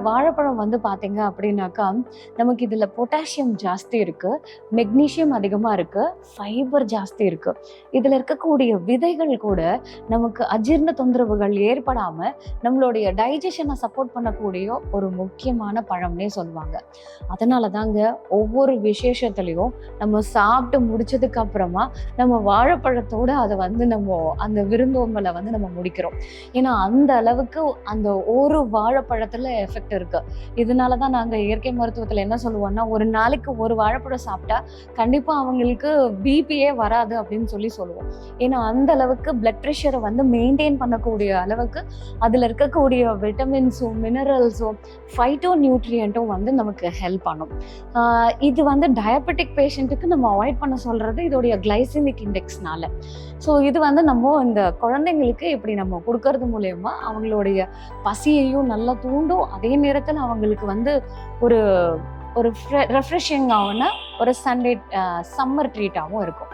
வாழைப்பழம் வந்து பார்த்தீங்க அப்படின்னாக்கா, நமக்கு இதில பொட்டாசியம் ஜாஸ்தி இருக்கு, மெக்னீசியம் அதிகமா இருக்கு, ஃபைபர் ஜாஸ்தி இருக்கு. இதில இருக்கக்கூடிய விதைகள் கூட நமக்கு அஜீரண தொந்தரவுகள் ஏற்படாம, நம்மளுடைய டைஜஷனை சப்போர்ட் பண்ணக்கூடிய ஒரு முக்கியமான பழம்னே சொல்லுவாங்க. அதனால தாங்க ஒவ்வொரு விசேஷத்துலயும் நம்ம சாப்பிட்டு முடிச்சதுக்கு அப்புறமா, நம்ம வாழைப்பழத்தோட அத வந்து அந்த விருந்தோம்பல வந்து நம்ம முடிக்கிறோம். ஏன்னா, அந்த அளவுக்கு அந்த ஒரு வாழைப்பழத்துல எஃபெக்ட் இருக்கு. இதனால தான் நாங்க இயற்கை மருத்துவத்துல என்ன சொல்லுவோம்னா, ஒரு நாளைக்கு ஒரு வாழைப்பழம் சாப்பிட்டா கண்டிப்பா அவங்களுக்கு பிபியே வராது அப்படின்னு சொல்லுவோம். ஏன்னா, அந்த அளவுக்கு பிளட் பிரஷரை வந்து மெயின்டெயின் பண்ணக்கூடிய அளவுக்கு அதுல இருக்கக்கூடிய விட்டமின்ஸும், மினரல்ஸும், ஃபைட்டோ நியூட்ரியன்ட்டும் வந்து நமக்கு ஹெல்ப் பண்ணும். இது வந்து டயபெட்டிக் பேஷண்ட்டுக்கு நம்ம அவாய்ட் பண்ண சொல்றது இதோடைய கிளைசிமிக் இண்டெக்ஸ்னால. ஸோ இது வந்து நம்ம இந்த குழந்தைங்களுக்கு இப்படி நம்ம கொடுக்கறது மூலயமா அவங்களுடைய பசியையும் நல்லா தூண்டும். அதே நேரத்தில் அவங்களுக்கு வந்து ஒரு ஒரு ரெஃப்ரெஷிங் ஆன ஒரு சம்மர் ட்ரீட்டாகவும் இருக்கும்.